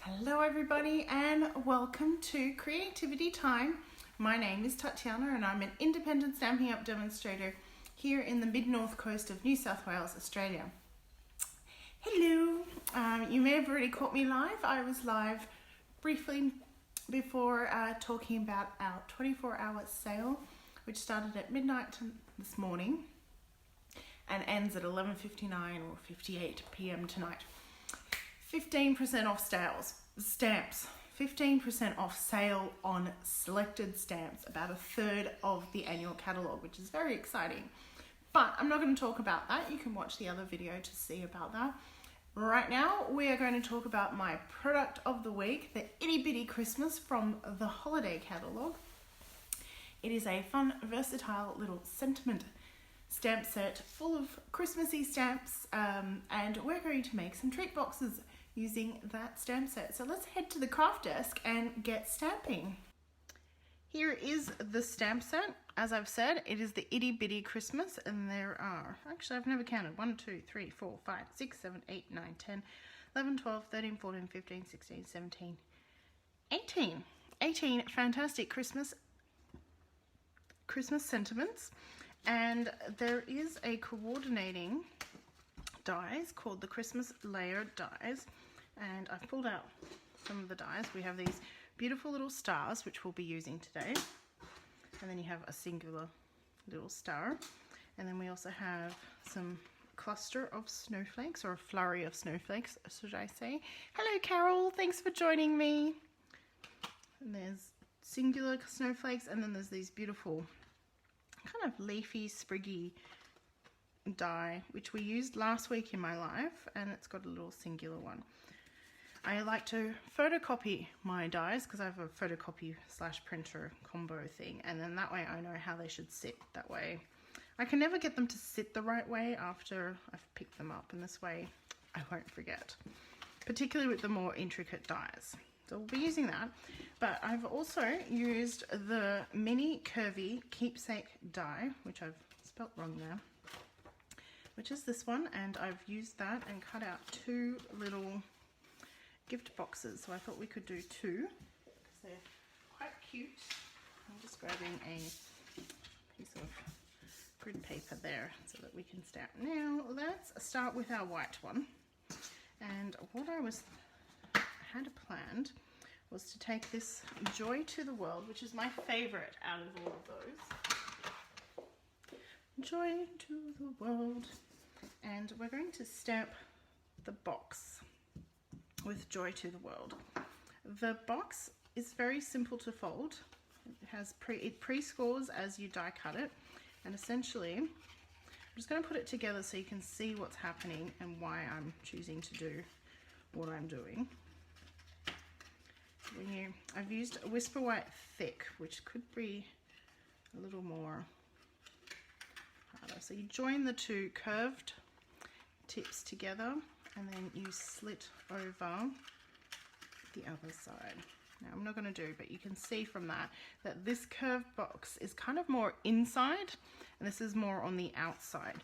Hello everybody and welcome to Creativity Time. My name is Tatiana and I'm an independent Stampin' Up! Demonstrator here in the mid-north coast of New South Wales, Australia. Hello! You may have already caught me live. I was live briefly before talking about our 24-hour sale, which started at midnight this morning and ends at 11:59 or 58 p.m. tonight. 15% off stamps, 15% off sale on selected stamps, about a third of the annual catalogue, which is very exciting. But I'm not going to talk about that. You can watch the other video to see about that. Right now, we are going to talk about my product of the week, the Itty Bitty Christmas from the holiday catalogue. It is a fun, versatile little sentiment stamp set full of Christmassy stamps, and we're going to make some treat boxes using that stamp set. So let's head to the craft desk and get stamping. Here is the stamp set. As I've said, it is the Itty Bitty Christmas, and there are, actually I've never counted, 1, 2, 3, 4, 5, 6, 7, 8, 9, 10, 11, 12, 13, 14, 15, 16, 17, 18 fantastic Christmas sentiments. And there is a coordinating dies called the Christmas layer dies, and I've pulled out some of the dies. We have these beautiful little stars, which we'll be using today, and then you have a singular little star, and then we also have some cluster of snowflakes, or a flurry of snowflakes should I say. Hello Carol, thanks for joining me. And there's singular snowflakes, and then there's these beautiful kind of leafy, spriggy die, which we used last week in my life, and it's got a little singular one. I like to photocopy my dies because I have a photocopy / printer combo thing, and then that way I know how they should sit. That way I can never get them to sit the right way after I've picked them up, and this way I won't forget, particularly with the more intricate dies. So we'll be using that, but I've also used the mini Curvy keepsake die, which I've spelt wrong there, which is this one, and I've used that and cut out 2 little gift boxes. So I thought we could do 2 because they're quite cute. I'm just grabbing a piece of grid paper there so that we can stamp. Now let's start with our white one, and what I had planned was to take this Joy to the World, which is my favorite out of all of those. Joy to the World. And we're going to stamp the box with Joy to the World. The box is very simple to fold. It pre-scores as you die cut it, and essentially I'm just going to put it together so you can see what's happening and why I'm choosing to do what I'm doing. I've used a Whisper White Thick, which could be a little more harder. So you join the 2 curved tips together, and then you slit over the other side. Now I'm not going to do, but you can see from that this curved box is kind of more inside, and this is more on the outside.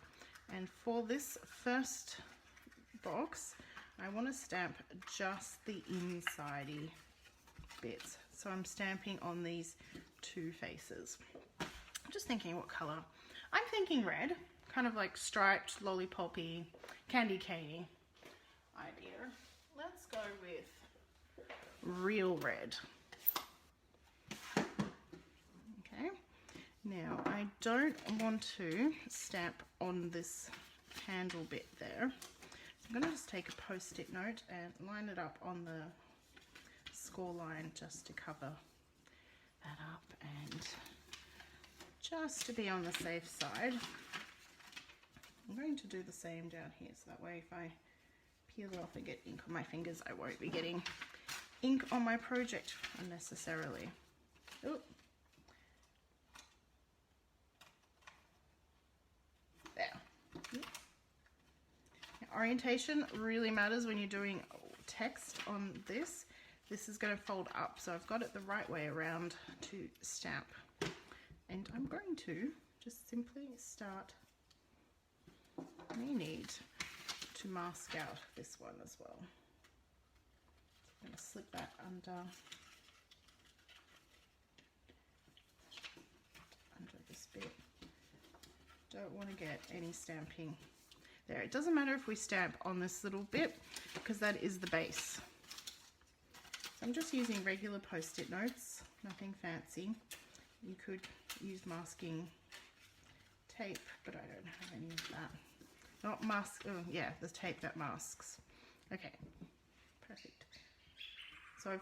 And for this first box, I want to stamp just the inside-y bits. So I'm stamping on these 2 faces. I'm just thinking what colour. I'm thinking red, kind of like striped, lollipoppy, candy caney idea. Let's go with real red. Okay, now I don't want to stamp on this handle bit there. So I'm going to just take a post-it note and line it up on the score line just to cover that up, and just to be on the safe side, I'm going to do the same down here, so that way if I peel it off and get ink on my fingers, I won't be getting ink on my project unnecessarily. Ooh. There. Now, orientation really matters when you're doing text on this. This is going to fold up, so I've got it the right way around to stamp. And I'm going to just simply start. I may need to mask out this one as well. I'm going to slip that under this bit. Don't want to get any stamping there. It doesn't matter if we stamp on this little bit because that is the base. So I'm just using regular post-it notes, nothing fancy. You could use masking tape, but I don't have any of that. Not mask, oh yeah, the tape that masks. Okay, perfect. So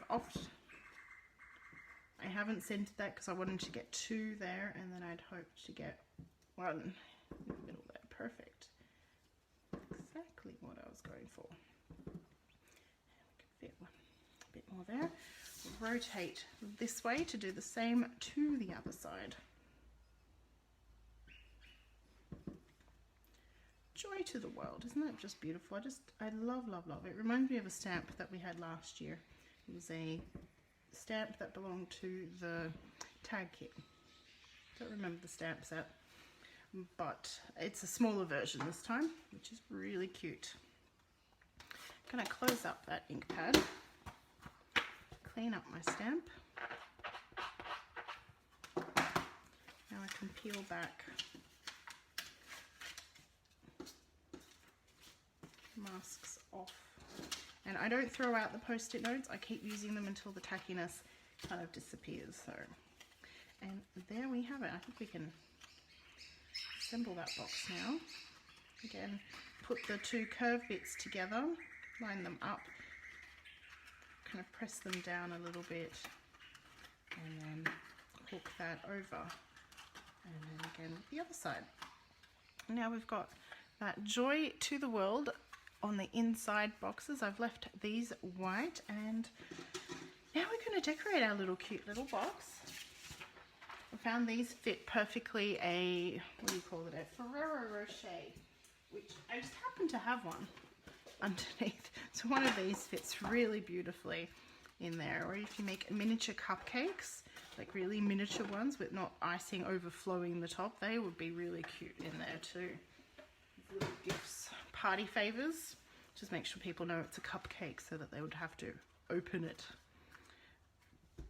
I haven't centered that because I wanted to get 2 there, and then I'd hoped to get 1 in the middle there. Perfect. Exactly what I was going for. And we can fit a bit more there. We'll rotate this way to do the same to the other side. Joy to the world, isn't that just beautiful? I love, love, love. It reminds me of a stamp that we had last year. It was a stamp that belonged to the tag kit. Don't remember the stamp set, but it's a smaller version this time, which is really cute. I'm gonna close up that ink pad, clean up my stamp. Now I can peel back masks off. And I don't throw out the post-it notes, I keep using them until the tackiness kind of disappears. So, and there we have it. I think we can assemble that box now. Again, put the 2 curved bits together, line them up, kind of press them down a little bit, and then hook that over. And then again, the other side. Now we've got that joy to the world on the inside boxes. I've left these white, and now we're going to decorate our little cute little box. I found these fit perfectly a, what do you call it, a Ferrero Rocher, which I just happen to have one underneath. So one of these fits really beautifully in there. Or if you make miniature cupcakes, like really miniature ones with not icing overflowing the top, they would be really cute in there too. Little gifts, party favors. Just make sure people know it's a cupcake so that they would have to open it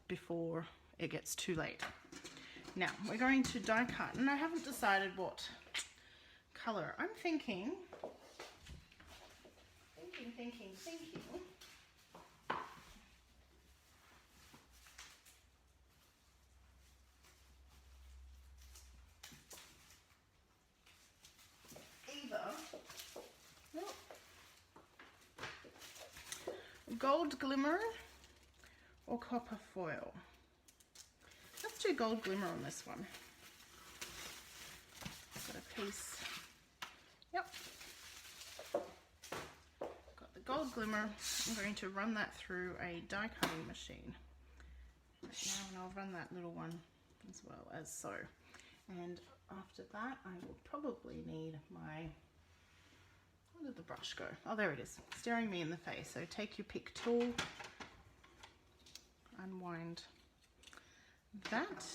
before it gets too late. Now we're going to die cut, and I haven't decided what color. I'm thinking. Gold glimmer or copper foil. Let's do gold glimmer on this one. Got a piece. Yep. Got the gold glimmer. I'm going to run that through a die cutting machine right now, and I'll run that little one as well as so. And after that, I will probably need my, where did the brush go? Oh, there it is, staring me in the face. So take your pick tool, unwind that,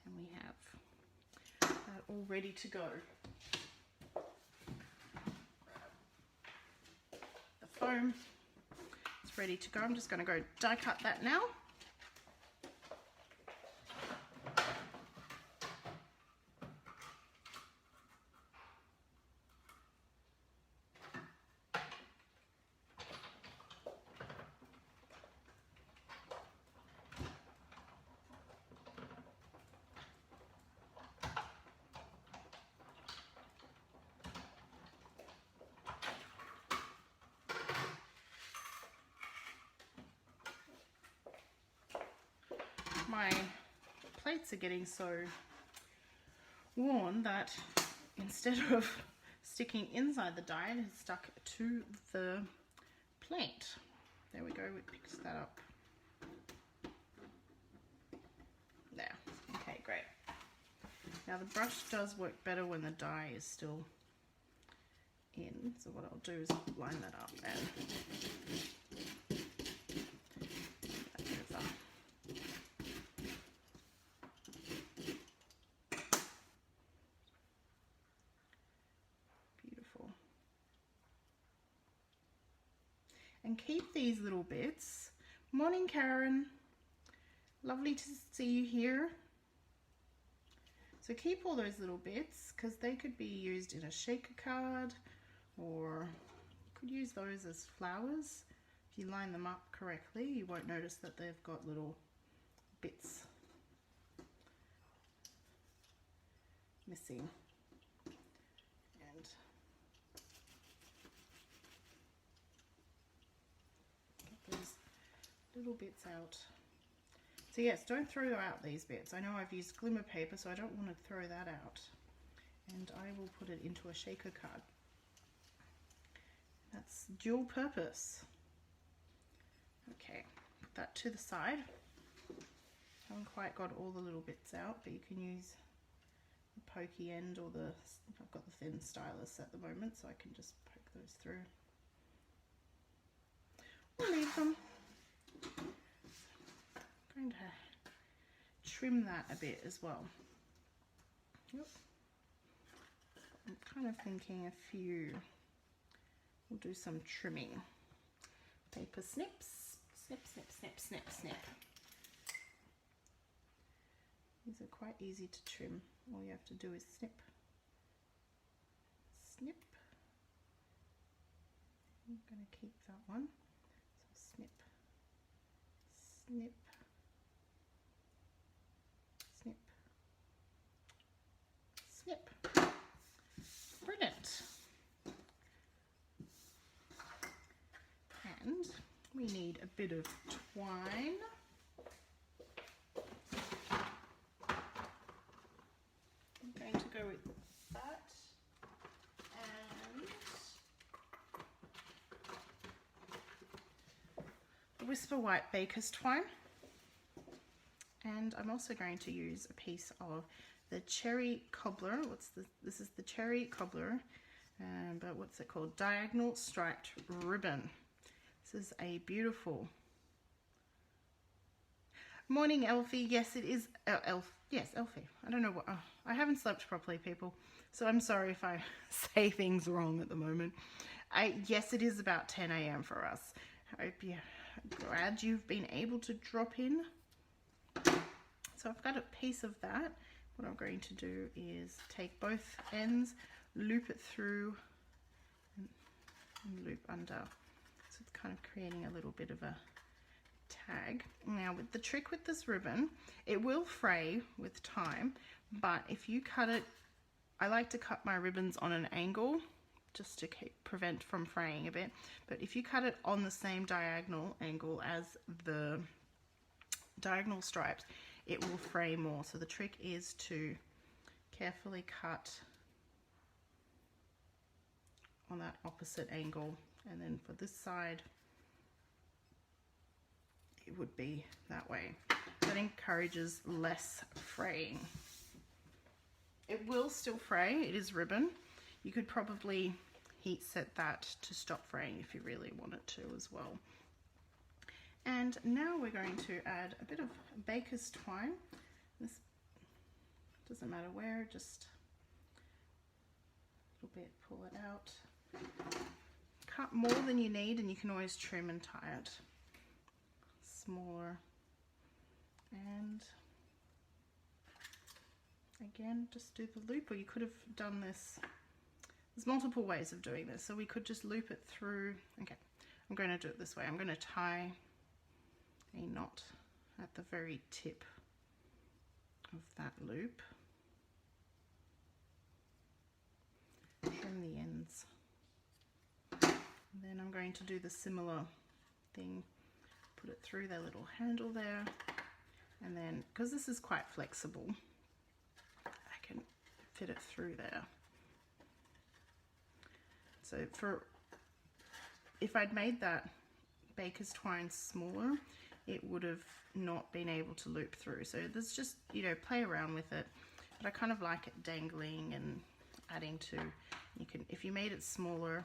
and we have that all ready to go. The foam is ready to go. I'm just going to go die cut that now. My plates are getting so worn that instead of sticking inside the die, it has stuck to the plate. There we go, we picked that up. There, okay, great. Now the brush does work better when the die is still in, so what I'll do is line that up and and keep these little bits. Morning, Karen. Lovely to see you here. So keep all those little bits because they could be used in a shaker card, or you could use those as flowers. If you line them up correctly, you won't notice that they've got little bits missing. And get those little bits out. So yes, don't throw out these bits. I know I've used glimmer paper, so I don't want to throw that out. And I will put it into a shaker card. That's dual purpose. Okay, put that to the side. Haven't quite got all the little bits out, but you can use the pokey end or the, I've got the thin stylus at the moment, so I can just poke those through. We'll leave them. I'm going to trim that a bit as well. Yep. I'm kind of thinking a few, we'll do some trimming. Paper snips, snip, snip, snip, snip, snip. These are quite easy to trim. All you have to do is snip, snip. I'm going to keep that one. So snip, snip, snip, snip. Brilliant. And we need a bit of twine. I'm going to go with that and the Whisper White Baker's twine. And I'm also going to use a piece of the cherry cobbler. This is the cherry cobbler, but what's it called? Diagonal striped ribbon. This is a beautiful. Morning, Elfie. Yes, it is. Yes, Elfie. I don't know what. Oh, I haven't slept properly, people. So I'm sorry if I say things wrong at the moment. Yes, it is about 10 a.m. for us. I hope you're glad you've been able to drop in. So I've got a piece of that. What I'm going to do is take both ends, loop it through, and loop under. So it's kind of creating a little bit of a tag. Now with the trick with this ribbon, it will fray with time, but if you cut it, I like to cut my ribbons on an angle just to prevent from fraying a bit, but if you cut it on the same diagonal angle as the diagonal stripes, it will fray more. So the trick is to carefully cut on that opposite angle, and then for this side it would be that way. That encourages less fraying. It will still fray, it is ribbon. You could probably heat set that to stop fraying if you really wanted to as well. And now we're going to add a bit of baker's twine. This doesn't matter where, just a little bit, pull it out. Cut more than you need, and you can always trim and tie it smaller. And again, just do the loop, or you could have done this. There's multiple ways of doing this, so we could just loop it through. Okay, I'm going to do it this way. I'm going to tie a knot at the very tip of that loop. Trim the ends. And then I'm going to do the similar thing. Put it through their little handle there. And then, because this is quite flexible, I can fit it through there. So if I'd made that baker's twine smaller, it would have not been able to loop through. So there's just, you know, play around with it. But I kind of like it dangling and adding to, you can, if you made it smaller,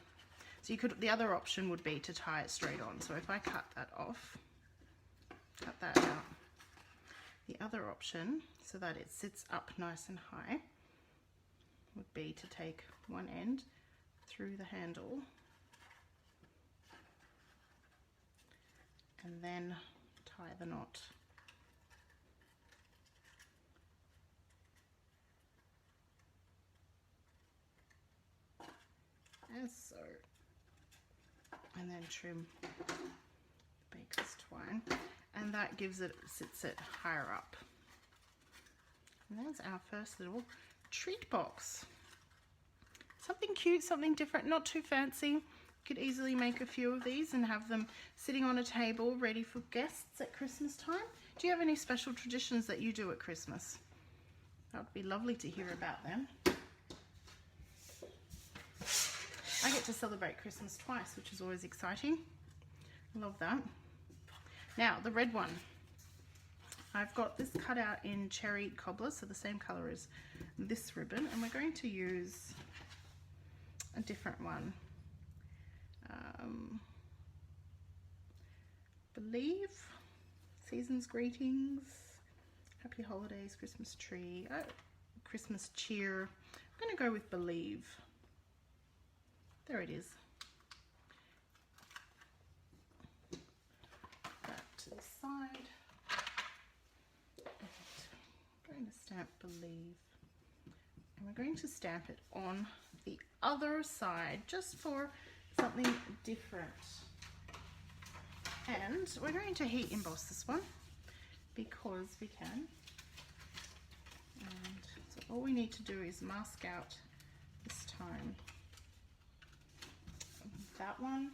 so you could, the other option would be to tie it straight on. So if I cut that off, cut that out. The other option, so that it sits up nice and high, would be to take one end through the handle and then tie the knot. As so. And then trim baker's twine, and that gives it, sits it higher up. And that's our first little treat box. Something cute, something different, not too fancy. You could easily make a few of these and have them sitting on a table ready for guests at Christmas time. Do you have any special traditions that you do at Christmas? That would be lovely to hear about them. I get to celebrate Christmas twice, which is always exciting. I love that. Now, the red one. I've got this cut out in cherry cobbler, so the same color as this ribbon, and we're going to use a different one. Believe, season's greetings, happy holidays, Christmas tree, Christmas cheer. I'm going to go with believe. There it is. Put that to the side. I'm going to stamp believe. And we're going to stamp it on the other side just for something different. And we're going to heat emboss this one because we can. And so all we need to do is mask out this time that one.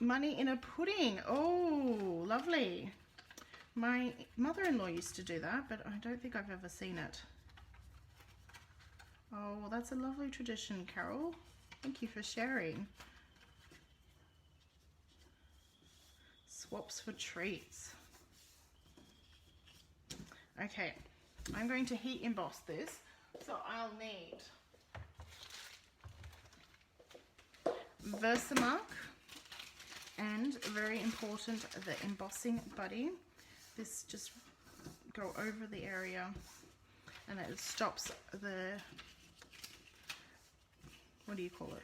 Money in a pudding. Oh, lovely. My mother-in-law used to do that, but I don't think I've ever seen it. Oh, well, that's a lovely tradition, Carol. Thank you for sharing. Swaps for treats. Okay, I'm going to heat emboss this, so I'll need Versamark and, very important, the embossing buddy. This just go over the area and it stops the, what do you call it?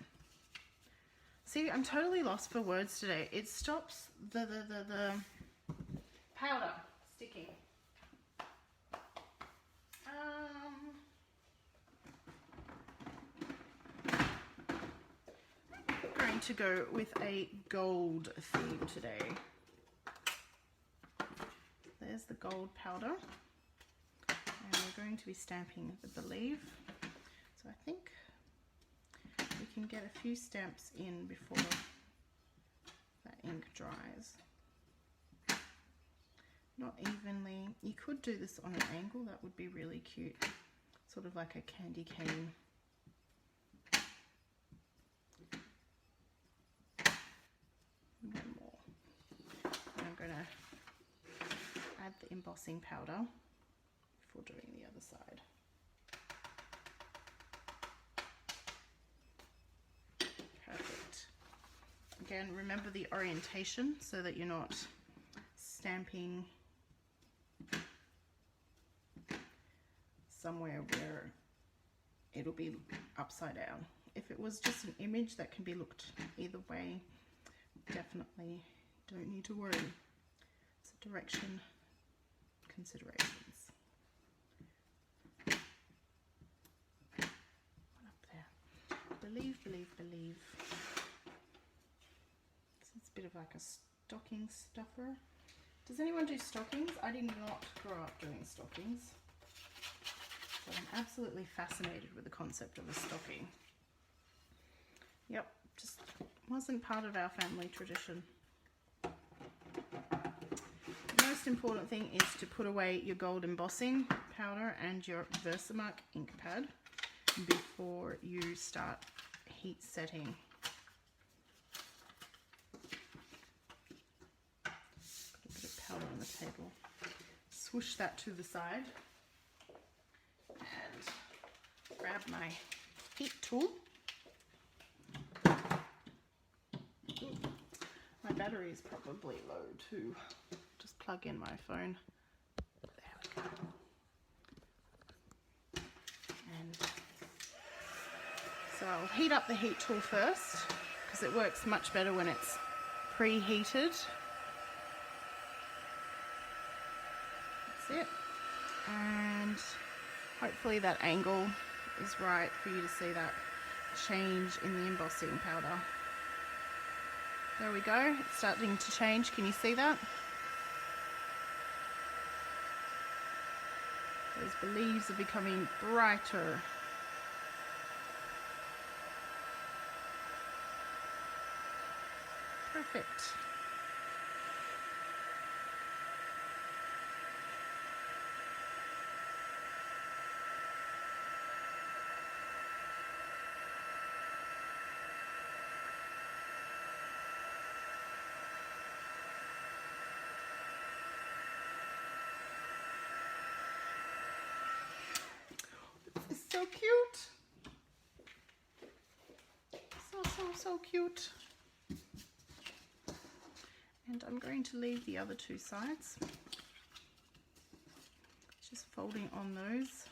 See, I'm totally lost for words today. It stops the powder sticking. Going to go with a gold theme today. There's the gold powder, and we're going to be stamping the believe. So I think we can get a few stamps in before that ink dries. Not evenly. You could do this on an angle, that would be really cute. Sort of like a candy cane. One more. And I'm going to add the embossing powder before doing the other side. Perfect. Again, remember the orientation so that you're not stamping somewhere where it'll be upside down. If it was just an image that can be looked either way, definitely don't need to worry. It's a direction considerations. Up there. Believe, believe, believe. So it's a bit of like a stocking stuffer. Does anyone do stockings? I did not grow up doing stockings. So I'm absolutely fascinated with the concept of a stocking. Yep, just wasn't part of our family tradition. The most important thing is to put away your gold embossing powder and your Versamark ink pad before you start heat setting. Put a bit of powder on the table. Swoosh that to the side and grab my heat tool. My battery is probably low too. Just plug in my phone. There we go. And So I'll heat up the heat tool first because it works much better when it's preheated. That's it. And hopefully that angle is right for you to see that change in the embossing powder. There we go, it's starting to change. Can you see that? Those leaves are becoming brighter. Perfect. So cute. So cute. And I'm going to leave the other two sides. Just folding on those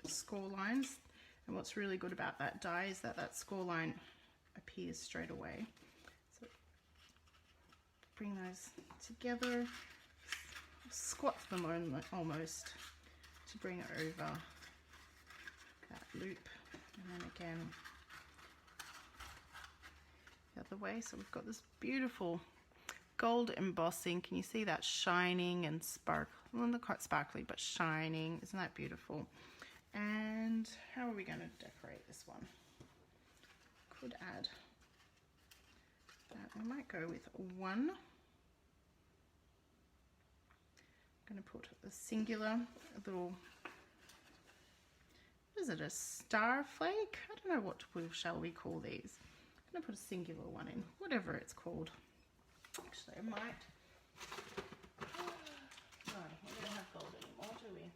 score lines. And what's really good about that die is that that score line appears straight away. So bring those together, squat them almost to bring it over that loop, and then again the other way. So we've got this beautiful gold embossing. Can you see that shining and sparkle? Well, not quite sparkly, but shining. Isn't that beautiful? And how are we going to decorate this one? Could add that. I might go with one. I'm going to put a singular, a little, what is it, a star flake? I don't know what shall we call these. I'm going to put a singular one in, whatever it's called. Actually, I might. No, we don't have gold anymore, do we?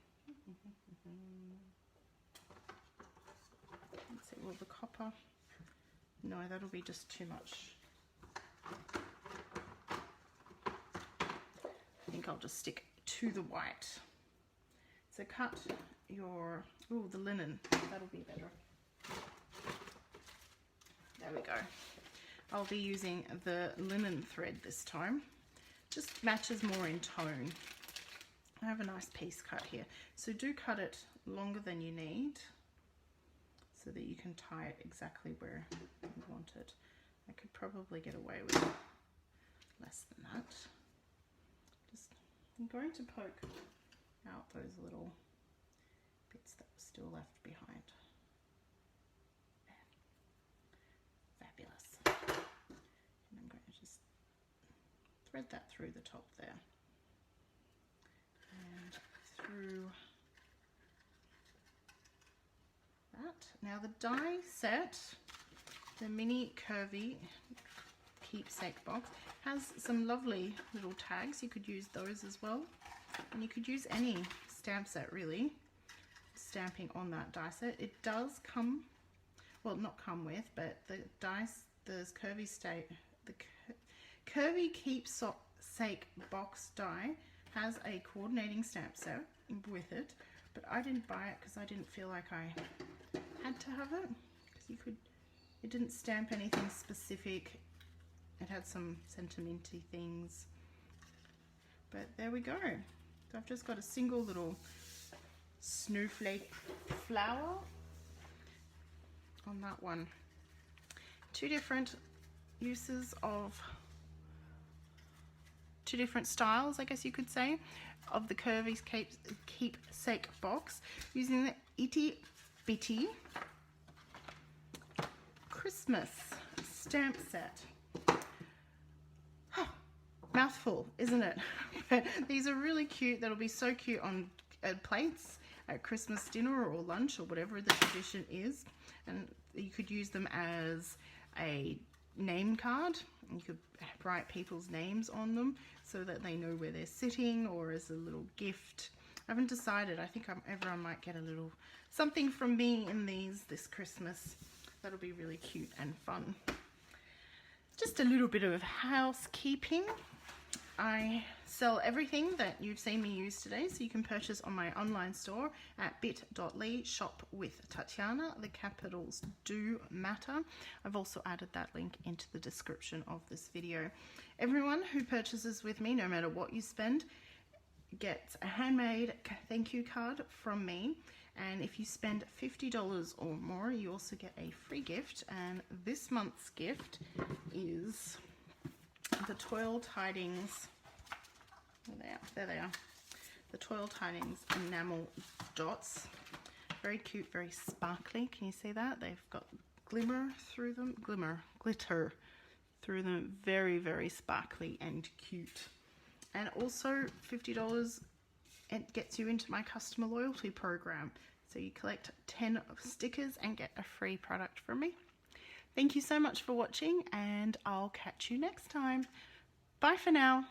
Let's see, well, the copper. No, that'll be just too much. I think I'll just stick to the white. So cut your, oh, the linen, that'll be better. There we go. I'll be using the linen thread this time. Just matches more in tone. I have a nice piece cut here. So do cut it longer than you need so that you can tie it exactly where you want it. I could probably get away with less than that. I'm going to poke out those little bits that were still left behind. Fabulous. And I'm going to just thread that through the top there. And through that. Now the die set, the mini Curvy keepsake box, has some lovely little tags. You could use those as well, and you could use any stamp set really, stamping on that die set. It does come, well, not come with, but the dice, the Curvy keepsake box die has a coordinating stamp set with it, but I didn't buy it because I didn't feel like I had to have it, because you could, it didn't stamp anything specific. It had some sentimenty things, but there we go. So I've just got a single little snowflake flower on that one. Two different uses of, two different styles, I guess you could say, of the Curvy keepsake box, using the Itty Bitty Christmas stamp set. Mouthful, isn't it? But these are really cute. That'll be so cute on plates at Christmas dinner or lunch or whatever the tradition is. And you could use them as a name card. You could write people's names on them so that they know where they're sitting, or as a little gift. I haven't decided. I think everyone might get a little something from me in these this Christmas. That'll be really cute and fun. Just a little bit of housekeeping. I sell everything that you've seen me use today, so you can purchase on my online store at bit.ly shop with Tatiana. The capitals do matter. I've also added that link into the description of this video. Everyone who purchases with me, no matter what you spend, gets a handmade thank you card from me. And if you spend $50 or more, you also get a free gift. And this month's gift is the Toil Tidings. There they are. The Toil Tidings enamel dots. Very cute, very sparkly. Can you see that? They've got glitter through them. Glitter through them. Very, very sparkly and cute. And also $50, it gets you into my customer loyalty program. So you collect 10 stickers and get a free product from me. Thank you so much for watching, and I'll catch you next time. Bye for now.